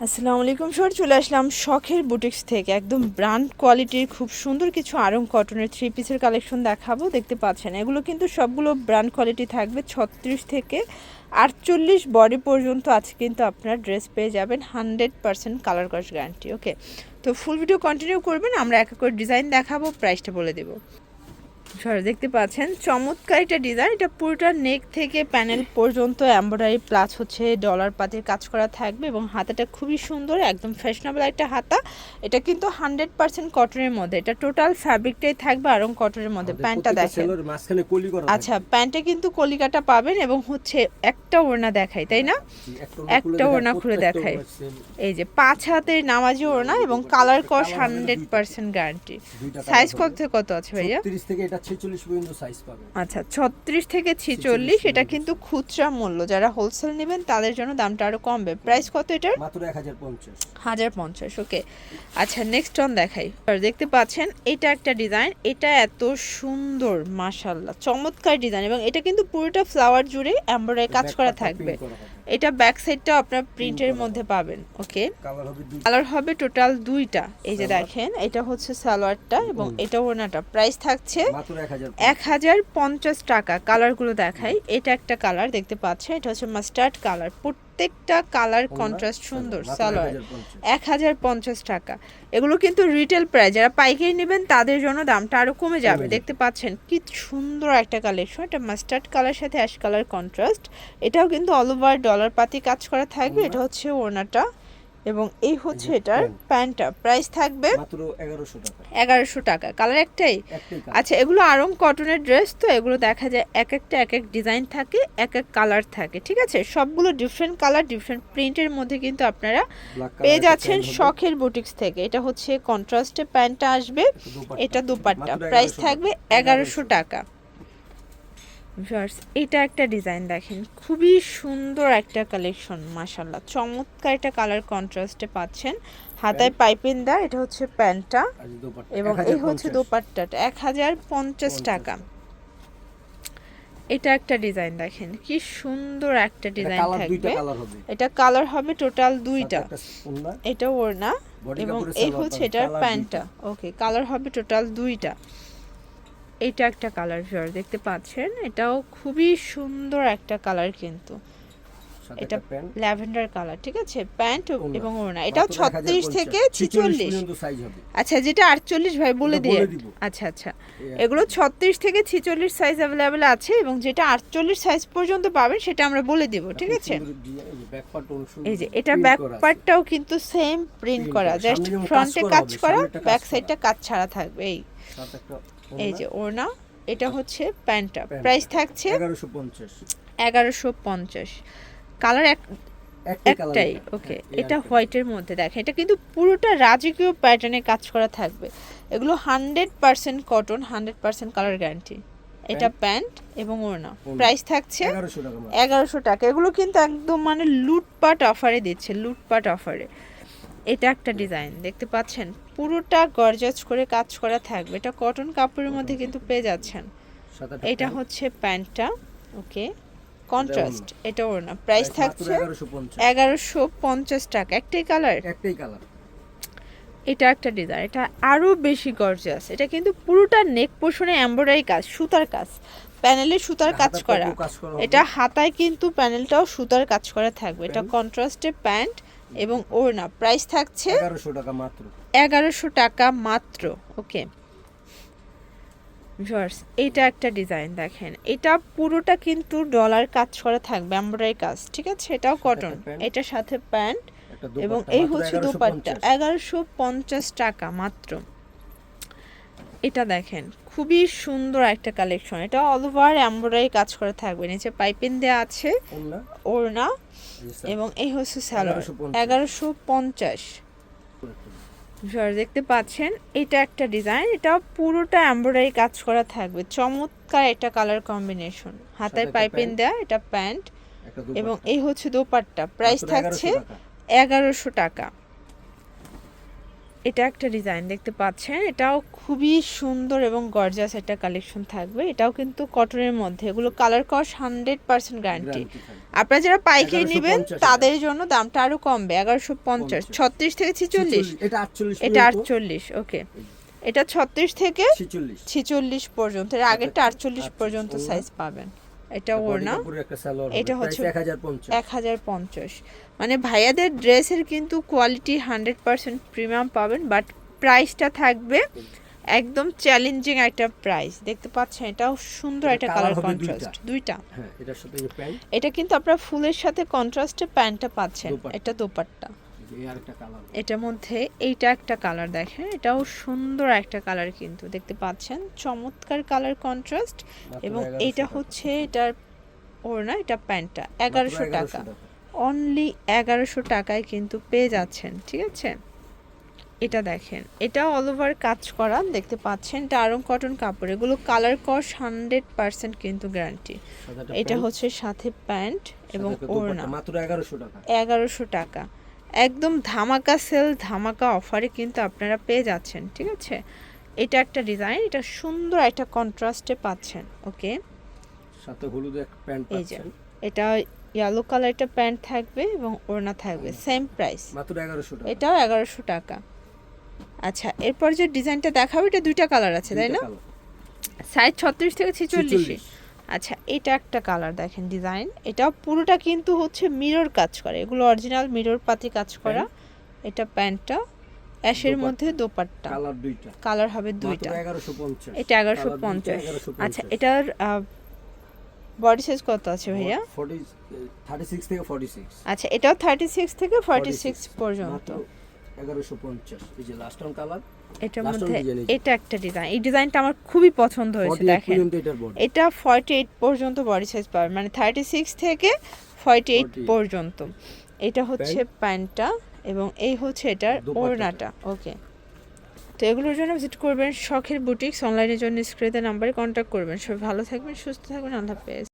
আসসালামু আলাইকুম স্যার, চলে আসলাম শখের বুটিক্স থেকে একদম ব্র্যান্ড কোয়ালিটির খুব সুন্দর কিছু আরং কটনের থ্রি পিসের কালেকশন দেখাবো। দেখতে পাচ্ছেন এগুলো কিন্তু সবগুলো ব্র্যান্ড কোয়ালিটি থাকবে। 36 থেকে 48 বডি পর্যন্ত আছে কিন্তু আপনার ড্রেস পেয়ে যাবেন 100% কালার কস গ্যারান্টি। ওকে, তো ফুল ভিডিও কন্টিনিউ করবেন, আমরা এক এক করে ডিজাইন দেখাবো, প্রাইসটা বলে দেবো। দেখতে পাচ্ছেন চমৎকার একটা ডিজাইন, এটা পুরোটা নেক থেকে প্যানেল পর্যন্ত এমব্রয়ডারি প্লাস হচ্ছে ডলার পাতির কাজ করা থাকবে এবং হাতাটা খুবই সুন্দর, একদম ফ্যাশনেবল একটা হাতা। এটা কিন্তু 100% কটনের মধ্যে, এটা টোটাল ফ্যাব্রিকটাই থাকবে আরং কটনের মধ্যে। প্যান্টটা দেখেন, আচ্ছা প্যান্টে কিন্তু কলিকাটা পাবেন এবং হচ্ছে একটা ওড়না দেখাই, তাই না? একটা ওড়না খুলে দেখাই, এই যে 5 হাতের নামাজি ওড়না এবং কালার কস 100% গ্যারান্টি। সাইজ কত থেকে কত আছে ভাইয়া? 36 থেকে এটা 46 পর্যন্ত সাইজ পাবেন। আচ্ছা 36 থেকে 46, এটা কিন্তু খুচরা মূল্য, যারা হোলসেল নেবেন তাদের জন্য দামটা আরো কমবে। প্রাইস কত এটার? মাত্র 1050। 1050। ওকে, আচ্ছা নেক্সট অন দেখাই। দেখতে পাচ্ছেন এটা একটা ডিজাইন, এটা এত সুন্দর মাশাআল্লাহ, চমৎকার ডিজাইন এবং এটা কিন্তু পুরোটা ফ্লাওয়ার জুড়ে এমব্রয়ডারি কাজ করা থাকবে। এটা ব্যাক সাইডটা আপনার প্রিন্টের মধ্যে পাবেন। ওকে, কালার হবে টোটাল দুইটা। এই যে দেখেন এটা হচ্ছে সালোয়ারটা এবং এটা ওড়নাটা। প্রাইস থাকছে মাত্র 1050 টাকা। কালারগুলো দেখাই, এটা একটা কালার দেখতে পাচ্ছেন, এটা হচ্ছে মাস্টার্ড কালার, প্রত্যেকটা কালার কন্ট্রাস্ট সুন্দর। সালোয়ার 1050 টাকা। এগুলো কিন্তু রিটেল প্রাইস, যারা পাইকারি নেবেন তাদের জন্য দামটা আরো কমে যাবে। দেখতে পাচ্ছেন কি সুন্দর একটা কালেকশন, এটা মাস্টার্ড কালার সাথে অ্যাশ কালার কন্ট্রাস্ট। এটাও কিন্তু অল ওভার ডলার পাতি কাজ করা থাকবে। এটা হচ্ছে ওড়নাটা এবং এই হচ্ছে এটার প্যান্টটা। প্রাইস থাকবে মাত্র 1100 টাকা। 1100 টাকা। কালার একটাই? আচ্ছা, এগুলো আরং কটনের ড্রেস, তো এগুলো দেখা যায় এক একটা এক এক ডিজাইন থাকে, এক এক কালার থাকে, ঠিক আছে? সবগুলো ডিফারেন্ট কালার ডিফারেন্ট প্রিন্টের মধ্যে কিন্তু আপনারা পেয়ে যাচ্ছেন শখের বুটিক্স থেকে। এটা হচ্ছে কন্ট্রাস্টে প্যান্টটা আসবে, এটা দুপাট্টা। প্রাইস থাকবে 1100 টাকা। এটা একটা ডিজাইন দেখেন, খুবই সুন্দর একটা কালেকশন মাশাআল্লাহ, চমৎকার একটা কালার কন্ট্রাস্টে পাচ্ছেন। হাতায় পাইপিং দেওয়া, এটা হচ্ছে প্যান্টটা এবং এই হচ্ছে দোপাট্টাটা। 1050 টাকা। এটা একটা ডিজাইন দেখেন, কি সুন্দর একটা ডিজাইন থাকবে। এটা কালার হবে টোটাল দুইটা, এটা ওড়না এবং এই হচ্ছে এটার প্যান্টটা। ওকে, কালার হবে টোটাল দুইটা। এটা একটা কালার দেখতে পাচ্ছেন, এটাও খুবই সুন্দর একটা কালার, কিন্তু এটা ল্যাভেন্ডার কালার, ঠিক আছে? প্যান্ট এবং ওড়না। এটাও 36 থেকে 46। আচ্ছা, যেটা 48 ভাই বলে দিয়ে। আচ্ছা আচ্ছা, এগুলো 36 থেকে 46 সাইজ অ্যাভেলেবেল আছে এবং যেটা 48 সাইজ পর্যন্ত পাবেন সেটা আমরা বলে দিব, ঠিক আছে? এই যে এটা ব্যাক পার্টটাও কিন্তু সেম প্রিন্ট করা, জাস্ট ফ্রন্টে কাজ করা, ব্যাক সাইডটা কাজ ছাড়া থাকবে। এই যে ওড়না, এটা হচ্ছে প্যান্টটা। প্রাইস থাকছে 1150। কালার একটাই। ওকে, এটা হোয়াইটের মধ্যে দেখেন, এটা কিন্তু পুরোটা রাজকীয় প্যাটার্নে কাজ করা থাকবে। এগুলো 100% কটন, 100% কালার গ্যারান্টি। এটা প্যান্ট এবং ওড়না। প্রাইস থাকছে 1100 টাকা। এগুলো কিন্তু একদম মানে লুটপাট অফারে দিচ্ছে, লুটপাট অফারে। এটা একটা ডিজাইন দেখতে পাচ্ছেন, পুরোটা গর্জাস করে কাজ করা থাকবে। এটা কটন কাপড়ের মধ্যে কিন্তু পেয়ে যাচ্ছেন। এটা হচ্ছে প্যান্টটা। ওকে, কন্ট্রাস্ট, এটা ওড়না। প্রাইস থাকছে 1150 টাকা। একটাই কালার? একটাই কালার। এটা একটা ডিজাইন, এটা আরো বেশি গর্জাস। এটা কিন্তু পুরোটা নেক পোর্শনে এমব্রয়ডারি কাজ, সুতার কাজ, প্যানেলে সুতার কাজ করা। এটা হাতায় কিন্তু প্যানেলটাও সুতার কাজ করা থাকবে। এটা কন্ট্রাস্টে প্যান্ট এবং ওড়না। প্রাইস থাকছে 1100 টাকা মাত্র। 1100 টাকা মাত্র। ওকে ভিউয়ার্স, এটা একটা ডিজাইন দেখেন, এটা পুরোটা কিন্তু ডলার কাজ করা থাকবে, এমব্রয়ডারি কাজ, ঠিক আছে? এটাও কটন, এটার সাথে প্যান্ট এবং এই হচ্ছে দোপাট্টা। 1150 টাকা মাত্র। এটা দেখেন, খুবই সুন্দর একটা কালেকশন। এটা অল ওভার এমব্রয়ডারি কাজ করা থাকবে, নিচে পাইপিং দেওয়া আছে, ওড়না এবং এই হচ্ছে সালোয়ার। 1150। দেখতে পাচ্ছেন এটা একটা ডিজাইন, এটা পুরোটা এমব্রয়ডারি কাজ করা থাকবে, চমৎকার একটা কালার কম্বিনেশন। হাতায় পাইপিং দেয়া, এটা প্যান্ট এবং এই হচ্ছে দোপাট্টা। প্রাইস থাকছে 1100 টাকা। এটা একটা ডিজাইন দেখতে পাচ্ছেন, এটাও খুবই সুন্দর এবং গর্জিয়াস একটা কালেকশন থাকবে। এটাও কিন্তু কটনের মধ্যে, এগুলো কালার কস 100% গ্যারান্টি। Guarantee থাকবে। আপনারা যারা পাইকারি 1150 নেবেন এটা। তাদের জন্য দামটা আরো কমবে, 1150, 36 থেকে 46, এটা 48 এটা পর্যন্ত, 48, ওকে। এটা 36 থেকে 46 46 পর্যন্ত, এর আগেরটা 48 পর্যন্ত ওড়না। সাইজ পাবেন। এটা বডি ওড়না, কাপড়ের একটা সালোয়ার এটা হবে, হচ্ছে প্রাইস 1050। 1050। মানে ভাইয়াদের ড্রেসের কিন্তু কোয়ালিটি 100% প্রিমিয়াম পাবেন, বাট প্রাইসটা থাকবে একদম চ্যালেঞ্জিং একটা প্রাইস। দেখতে পাচ্ছেন এটাও সুন্দর এটা একটা colour কালার হবে কন্ট্রাস্ট, দুইটা। হ্যাঁ, এটার সাথে এই প্যান্ট, এটা কিন্তু আপনারা ফুলের সাথে কন্ট্রাস্টে প্যান্টটা পাচ্ছেন, দোপাট্টা। এটা দোপাট্টা। এই আরেকটা কালার। এটার মধ্যে এইটা একটা কালার দেখেন, এটাও সুন্দর একটা কালার কিন্তু দেখতে পাচ্ছেন, চমৎকার কালার কন্ট্রাস্ট। এবং এইটা হচ্ছে এটার ওড়না, এটা প্যান্টটা 1100 টাকা, অনলি 1100 টাকায় কিন্তু পেয়ে যাচ্ছেন, ঠিক আছে। এটা দেখেন, এটা অল ওভার কাজ করা দেখতে পাচ্ছেন, এটা আরং কটন কাপড়, এগুলো কালার কস 100% কিন্তু গ্যারান্টি। এটা হচ্ছে সাথে প্যান্ট এবং ওড়না, মাত্র 1100 টাকা। 1100 টাকা, একদম ধামাকা সেল, ধামাকা অফারে কিন্তু আপনারা পেয়ে যাচ্ছেন, ঠিক আছে। এটা একটা ডিজাইন, এটা সুন্দর একটা কন্ট্রাস্টে পাচ্ছেন, ওকে। সাথে হলুদ একটা প্যান্ট এই যে পাচ্ছেন, এটা ইয়েলো কালার একটা প্যান্ট থাকবে এবং ওড়না থাকবে, সেম প্রাইস, মাত্র 1100 টাকা। এটাও 1100 টাকা। আচ্ছা, এরপর যে ডিজাইনটা দেখাবো এটা দুইটা কালার আছে, তাই না? দুইটা কালার। সাইজ 36 থেকে 46। 46 আচ্ছা, এটা একটা কালার দেখেন ডিজাইন, এটা পুরোটা কিন্তু হচ্ছে মিরর কাজ করে, এগুলো অরিজিনাল মিরর পাতি কাজ করা। এটা প্যান্টটা, অ্যাশের মধ্যে দোপাট্টা, কালার দুইটা, কালার হবে মাত্র দুইটা, 1150। এটা 1150। 1150। আচ্ছা, এটার বডি সাইজ কত আছে ভাইয়া? 36 থেকে 46। আচ্ছা, এটাও 36 থেকে 46 পর্যন্ত, মাত্র 1150। এই যে লাস্ট অন কালার, এটার last মধ্যে one design এই যে। এটা একটা ডিজাইন, এই ডিজাইনটা আমার খুবই পছন্দ হয়েছে 48 দেখেন। পর্যন্ত এটার বডি। এটা 48 পর্যন্ত বডি সাইজ পাবেন, মানে 36 থেকে 48 48 পর্যন্ত। এটা হচ্ছে প্যান্টটা এবং এই হচ্ছে এটার দোপাট্টাটা। ওড়নাটা, ওকে। তো এগুলোর জন্য ভিজিট করবেন শখের বুটিক্স, অনলাইনের জন্য স্ক্রিনে নাম্বারে কন্ট্যাক্ট করবেন। সবাই ভালো থাকবেন, সুস্থ থাকবেন, আল্লাহ হাফেজ।